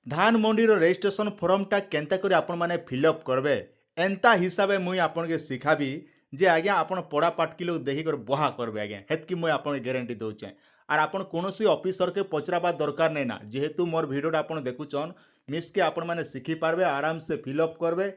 धान मंडीर रेजिस्ट्रेशन फॉर्मटा केन्ता करी आपण माने फिलअप करबे एंता हिसाबे मुई आपन के सिखाबी जे आज्ञा आपण पढ़ा पाठ किलो देखि कर बहा करबे आज्ञा हेतकी मुई आपन गारंटी दउचे आर आपण कोनोसी ऑफिसर के पचराबा दरकार नै ना जेहेतु मोर वीडियोटा आपण देखुचन मिस के आपण माने सिखी पारबे आराम से फिलअप करबे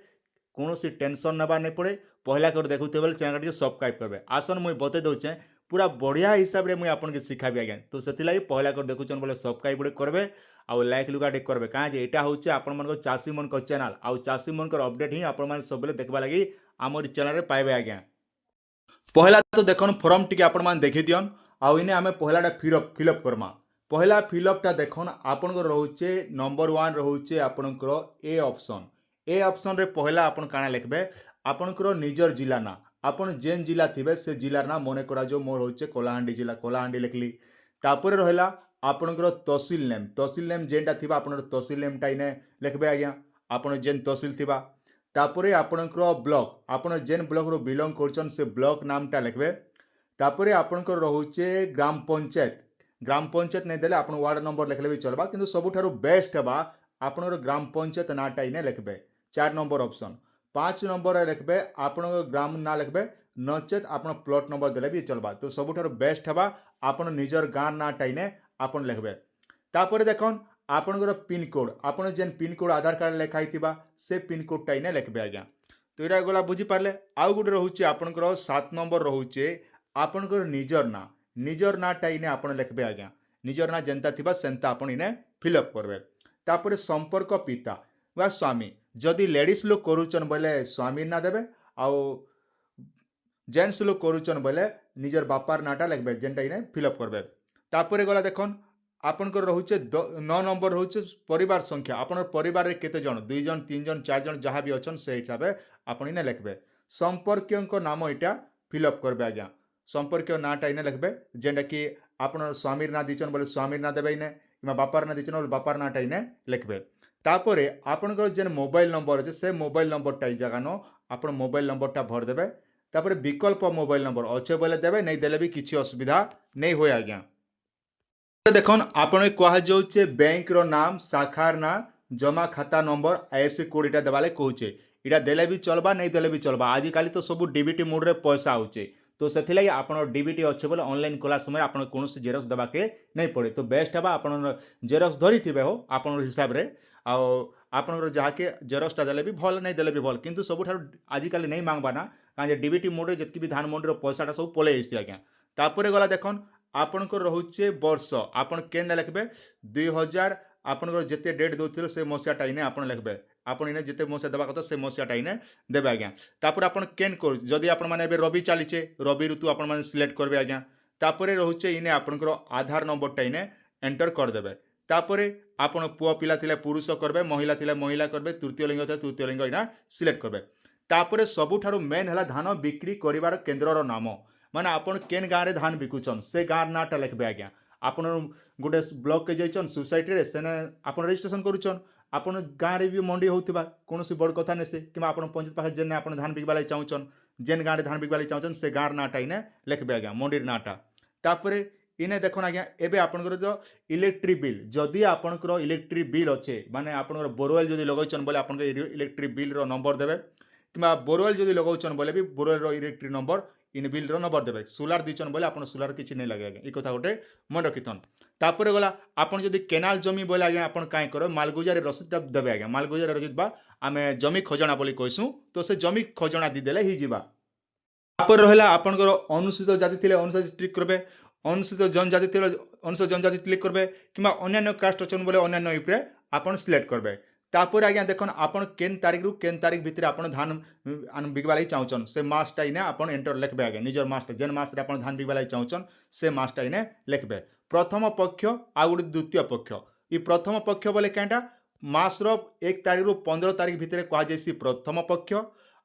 कोनोसी टेंशन नबा नै पड़े पहला कर देखुते बेले चैनल के सब्सक्राइब करबे आसन मुई बते दउचे पूरा बढ़िया हिसाब रे मुई आपन के सिखाबी आज्ञा तो सेतिलाई पहला कर देखुचन बोले सब्सक्राइब बड़े करबे आउ लाइक लुगा टे करबे काहे जे एटा होचे आपण मन चाषी मन को चैनल आउ चाषी मन को अपडेट ही आपण मन सब बेले देखबा लागि हमर चैनल रे पाइबे आज्ञा पहला तो देखन फॉर्म टिके आपण मान देखि दियन आउ इने हमें पहलाटा फिलअप करमा पहला फिलअपटा देखन आपण को रहउचे नंबर 1 रहउचे आपण को ए ऑप्शन रे पहला आपण काना लिखबे आपण को निजर जिला ना आपण जेन जिला थिबे से जिलार ना मने करा जो मोर होचे कोलाहांडी जिला कोलाहांडी लिखली तापर रहला आपणकर तहसील नेम जेनटा थिबा आपणर तहसील नेमटा इने लिखबे आज्ञा आपण जेन तहसील थिबा तापरे आपणकर ब्लॉक आपण जेन ब्लॉक रो बिलोंग करछन से ब्लॉक नामटा लिखबे तापरे आपणकर रहउचे ग्राम पंचायत नै देले आपण वार्ड नंबर लिखले भी चलबा किंतु सबुठारु बेस्ट हेबा आपणर ग्राम पंचायत नाटा इने लिखबे 4 नंबर ऑप्शन 5 नंबर लिखबे आपणर ग्राम ना लिखबे नचेत आपण प्लॉट नंबर देले भी चलबा तो सबुठारु बेस्ट हेबा आपण निजर गां नाटा इने आपण लिखबे तापर देखन आपणकर पिन कोड आपण जेन पिन कोड आधार कार्ड लिखाई थिबा से पिन कोड टाइने लिखबे आज्ञा तो इरा गला बुझी पारले आउ गुड रहउचे आपणकर 7 नंबर रहउचे आपणकर निजर ना टाइने आपण लिखबे आज्ञा निजर ना जेनता थिबा सेंता आपण इने फिलअप करबे तापर संपर्क पिता वा स्वामी जदि लेडीज लोग करूचन बोले स्वामी ना देबे आउ जेंट्स लोग करूचन बोले निजर बापार नाटा लिखबे जेनटा इने फिलअप करबे तापर गला देखन आपणकर रहउचे 9 नंबर रहउचे परिवार संख्या आपण परिवार रे केते जण 2 जण 3 जण 4 जण जहां भी अछन से हिसाबे आपण इने लिखबे संपर्कियंक नाम इटा फिलअप करबे आज्ञा संपर्किय नाटा इने लिखबे जेंटा कि आपण स्वामीर ना दिचन बोले स्वामीर ना देबे इने किमा बापार ना दिचन बोले बापार नाटा इने लिखबे तापरे आपणकर जेन मोबाइल नंबर अछि से मोबाइल नंबर टाइ जगह न आपण मोबाइल नंबर टा भर देबे तापरे विकल्प मोबाइल नंबर अच्छे बोले देबे नहीं देले भी किछि असुविधा नहीं होय आज्ञा देखन आपण कहा जाउचे बैंक रो नाम शाखार ना जमा खाता नंबर आईएफएससी कोड इटा देबाले कहूचे इटा देले भी चलबा नहीं देले भी चलबा आज काली तो सब डीबीटी मोड रे पैसा आउचे तो सेथिला आपण डीबीटी अच्छे बोले ऑनलाइन कला समय आपण कोनोसी जेरक्स दबा के नहीं पड़े तो बेस्ट हबा आपण जेरक्स धरी थिबे हो आपण हिसाब रे आ आपण जहाँके जेरक्सटा देले भी भल नहीं देले भी भल किंतु सबुठार आज काली नहीं मांगबा ना काजे डीबीटी मोड रे जतकी भी धान मंडी रो पैसाटा सब पले आसी आज्ञा तापरे गला देखन आपणकर रहउचे वर्ष आपण केन लिखबे 2000 आपणकर जेते डेट दउथिलो से मसियाटा इने आपण लिखबे आपण इने जेते मसिया देबा कथा से मसियाटा इने देबे आज्ञा तापर आपण केन कर जदि आपण माने एबे रवि चलीचे रवि ऋतु आपण माने सिलेक्ट करबे आज्ञा तापरे रहउचे इने आपणकर आधार नंबरटा इने एंटर कर देबे तापरे आपण पुआ पिला थिले पुरुष करबे महिला थिले महिला करबे तृतीय लिंग थिले तृतीय लिंग इना सिलेक्ट करबे तापरे सबुठारु मेन हला धान बिक्री करिवार केंद्रर नाम माने आपण केन गाँव रे धान बिकुचन से गाँव नाटा लिखबे आज्ञा आपण गोटे ब्लॉक के जाइछन सोसाइटी रे सेने आपण रजिस्ट्रेशन करूचन आपण गाँव रे भी मंडी होउथिबा कोनोसी बड़ कथा नै से किमा आपण पंचायत पाखे जेने आपण धान बिकबा लागि चाहुचन जेन गाँव रे धान बिकबा लागि चाहुचन से गाँव नाटा इने लिखबे आज्ञा मंडीर नाटा तापरे इने देखन आज्ञा एबे आपनकर जो इलेक्ट्रिक बिल जदि आपनकर इलेक्ट्रिक बिल अच्छे माने आपनकर बोरवेल जदि लगौचन बोले आपनकर इलेक्ट्रिक बिल रो नंबर देबे किमा बोरवेल जदि लगौचन बोले भी बोरवेल रो इलेक्ट्रिक नंबर इन बिल रो नंबर देबे सोलार दिचन बोले आपन सोलार किछि नै लागे आज्ञा ई कथा गोटे मन रखिथन तापर गला आपन जदि केनाल जमी बोले आज्ञा आपन काई करो मालगुजार रसीदटा देबे आज्ञा मालगुजार रसीद बा आमे जमी खजणा बोली कहसु तो से जमी खजणा दी देले ही जिबा तापर रहला आपनकर अनुसूचित जाति थिले अनुसूचित क्लिक करबे अनुसूचित जनजाति थिले अनुसूचित जनजाति क्लिक करबे किमा अन्य कास्ट अछन बोले अन्य उपरे आपन सिलेक्ट करबे तापर आज्ञा देखन आपन केन तारीख भितर आपन धान बिकबा लागि चाहुचन से मासटा इने आपन एंटर लिखबे आज्ञा निजर मासटा जेन मास रे आपन धान बिकबा लागि चाहुचन से मासटा इने लिखबे प्रथम पक्ष आ गुड द्वितीय पक्ष ई प्रथम पक्ष बोले केनटा मास रो 1 तारीख रु 15 तारीख भितर कहा जैसी प्रथम पक्ष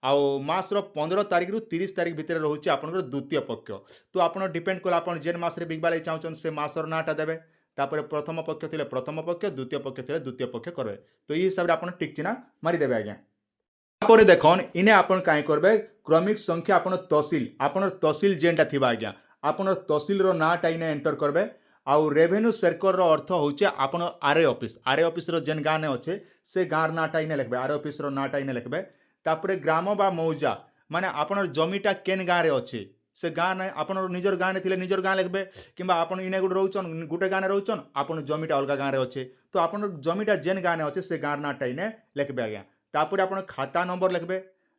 आउ मास रो 15 तारीख रु 30 तारीख भितर रहउची आपन द्वितीय पक्ष तो आपन डिपेंड कोला आपन जेन मास रे बिकबा लागि चाहुचन से मासर नाटा देबे तापर प्रथम पक्ष थिले प्रथम पक्ष द्वितीय पक्ष थिले द्वितीय पक्ष करबे तो ई हिसाब रे आपन टिक चिन्ह मारि देबे आज्ञा तापर देखन इने आपन काई करबे क्रमिक संख्या आपन तहसील जेनटा थिबा आज्ञा आपन तहसील रो नाटा इने एंटर करबे आउ रेवेन्यू सर्कल अर्थ हूँ आपण आरए ऑफिस जेन गाँव ने अच्छे से गाँव नाटा इने लिखबे आरए ऑफिस नाटा इने लिखबे तापर ग्राम बा मौजा माने आपन जमीटा केन गाँव रे अच्छे से गाँ ना आपन निजर गाँव ने थिले निजर गाँ लिखबे किंबा आपन इने गुटे रोचन गुटे गाँव रोचन आपन जमीटा अलग गाँव रे अच्छे तो आपन जमीटा जेन गाँव ने अच्छे से गाँव नाटा इने लिखबे आज्ञा तापर आपन खाता नंबर लिखबे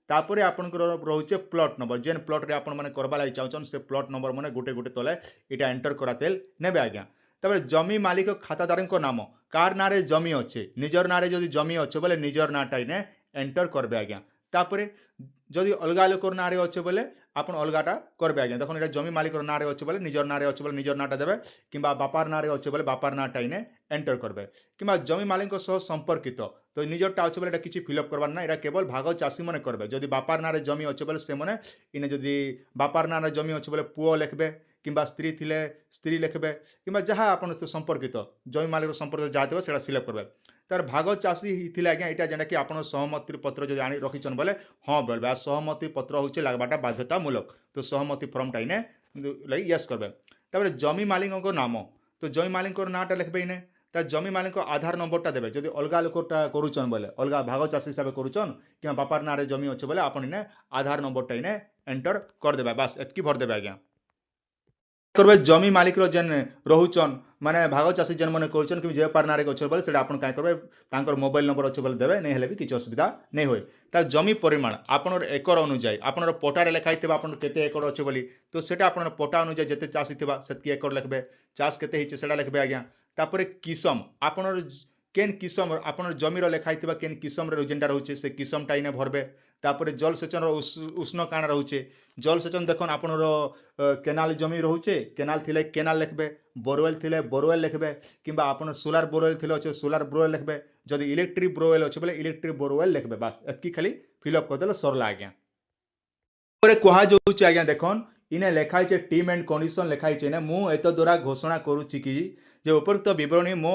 तापर आपनकर रोचे प्लॉट नंबर जेन प्लॉट रे आपन माने करबा लागि चाहछन से प्लॉट नंबर माने गुटे गुटे तले इटा एंटर करातेल नेबे आज्ञा तापर जमी मालिक खातादार नाम कार ना रे जमी अच्छे निजर ना रे जदि जमी अच्छे बोले निजर नाटा इने एंटर करबे आज्ञा तापर जदि अलगा लोकर ना रे अच्छे बोले आपन अलगाटा करबे आज्ञा देखो जमी मालिक ना रे अच्छे बोले निजर निजर नाटा देबे किंबा बापार ना रे अच्छे बोले बापार नाटा इने एंटर करबे किंबा जमी मालिक सह संपर्कित तो निजरटा अच्छे बोले किसी फिलअप करबार ना केवल भाग चाषी मैंने करबे जदि बापार ना रे जमी अच्छे बोले से मैंने इने जदि बापार ना रे जमी अच्छे बोले पुओ लिखबे किंबा स्त्री थिले स्त्री लिखबे किंबा जहाँ आपन संपर्कित जमी मालिक संपर्क जहाँ थे से सिलेक्ट करबे तार भाग चाषी थिले आज्ञा यहाँ जेनटा कि आपन सहमति पत्र जो आनी रखिछन बोले हाँ बोलबे सहमति पत्र होचे लागबाटा बाध्यतामूलक तो सहमति फॉर्मटा इने लाइक यस करबे तापर जमी मालिक नाम तो जमी मालिक नाटा लिखबे इने ता जमी मालिक आधार नंबरटा देबे जदि अलगा लोकटा करूचन बोले अलगा भाग चाषी हिसाब करूचन कि बापार ना रे जमी अच्छे बोले आपन इने आधार नंबरटा इने एंटर कर देबे बस एतकी भर देबे आज्ञा करबे जमी मालिक जेन रोचन माने भाग चाषी जेन मन कर जे पार नारे अच्छे बोले से आप करबे मोबाइल नंबर अच्छे बोले देवे नहीं हेले भी किसी असुविधा नहीं हुए ता जमी परिमाण आपनर एकर अनुसार आपनर पटारे लिखाई आपन केते एकर अच्छे बोली तो सेटा आपनर पटा अनुसार जेते चाषी थिबा सेतकी एकर लिखबे चाष केते हिचे सेटा लिखबे आज्ञा तापर किसम आपनर केन किसम आपनर जमीर लिखाई केन किसम रे जेनटा रहउचे से किसमटा इने भरबे तापर जलसेचन उष्ण काण रहउचे जलसेचन देखन आपनर केनाल जमी रहउचे केनाल थिले केनाल लिखबे बोरवेल थिले बोरवेल लिखबे किंबा आपन सोलार बोरवेल थिले अच्छे सोलार बोरवेल लिखबे जदि इलेक्ट्रिक बोरवेल अच्छे बोले इलेक्ट्रिक बोरवेल लिखबे बस एतकी खाली फिलअप करदेले सरला आज्ञा पर कहा जाउचे आज्ञा देखन इने लिखाई छे टीम एंड कंडीशन लिखाई छे ने मु एत द्वारा घोषणा करूची कि जे उपरोक्त विवरणी मो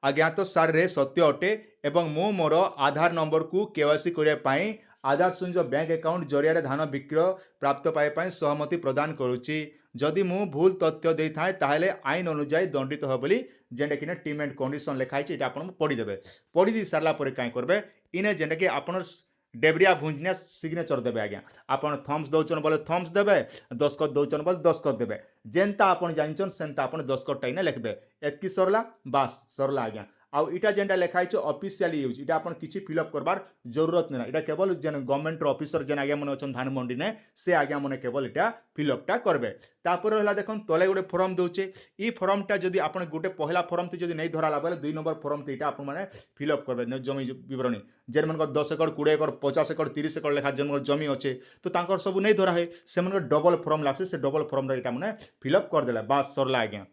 अज्ञात सार रे सत्य अटे एवं मु मोर आधार नंबर को केवाईसी करिया पाई आधार संज बैंक अकाउंट जरिया धान विक्रय प्राप्त पाए सहमति प्रदान करुच्ची जदि मु भूल तथ्य दे थाए ताहले आईन अनुजाई दंडित हो बोली जेनटा कि टीम एंड कंडीशन लिखाई ये आपन पढ़ीदेवे पढ़ी दी सारा पर कहीं करबे इने जेनटा कि आपन डेबरिया भुंजनिया सिग्नेचर देवे आज्ञा आपन थम्स दौचन बोले थम्स देवे दस्खत दौचन बोले दस्खत देवे जेनता आपन जानचन सेनता आपन दस्खतटा इने लिखबे एतकी सरला बास सरला आज्ञा आउ इटा जेनटा लिखाई ऑफिशियली यूज इटा आपन किछि फिलअप करबार जरूरत नहीं इटा केवल जेन गवर्नमेंट ऑफिसर जेन आज्ञा मन अछन धान मंडी ने से आज्ञा मन केवल इटा फिलअपटा करबे तापर हला देखन तले गुटे फॉर्म दउचे ई फॉर्मटा जदि आपन गुटे पहला फॉर्म ती जदि नहीं धराला बोले 2 नंबर फॉर्म ती इटा आपन माने फिलअप करबे जमी विवरणी जेन मन 10 एकड़ 20 एकड़ 50 एकड़ 30 एकड़ लेखा जेन जमी अच्छे तो तांकर सब नहीं धरा है से मन डबल फॉर्म लागसे से डबल फॉर्म रे इटा माने फिलअप कर देला बास सरला आज्ञा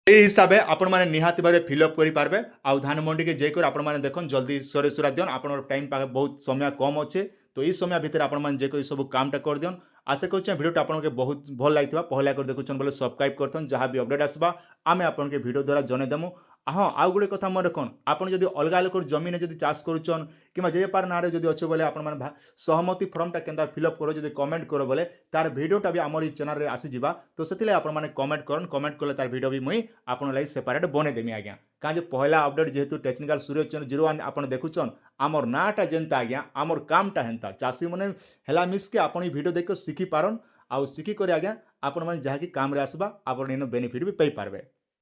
এই হিসাবে আপন মানে নিহাতি ভাবে ফিল আপ করি পারবে আউ ধান মন্ডি কে যাই করে আপন মানে দেখুন জলদি সরে সুরা দিন আপনার টাইম পাকে বহুত সময় কম আছে তো এই সময় ভিতরে আপন মানে যে কই সব কামটা করে দিন আশা করছি ভিডিওটা আপনাকে বহুত ভাল লাগিবা পহলা করে দেখুছন বলে সবস্ক্রাইব করতন যাহা বি আপডেট আসবা আমি আপনাকে ভিডিও দ্বারা জনে দেমু हाँ आउ गोटे कथा मन रखन आपन जदि अलगा लोकर जमीन जदि चाष करुचन कि जे पार ना जदि अच्छे बोले आपन माने सहमति फॉर्मटा केनता फिलअप करो जदि कमेंट करो बोले तार भिडियोटा भी आमर चैनल रे आसी जिबा तो सेतिले आपन माने कमेंट करन कमेंट कले तार भिडियो भी मुई आपन लाई सेपरेट बने देमी आज्ञा काजे पहला अपडेट जेहेतु टेक्निकल सूर्य चैनल 01 आपन देखुचन आमर नाटा जेनता आज्ञा आमर कामटा हेनता चासी माने हेला मिस के आपन भिडियो देख सिखी पारन आउ सिखी करे आज्ञा आपन माने जहा कि काम रे आसबा आपन इनो बेनिफिट भी पई पारबे।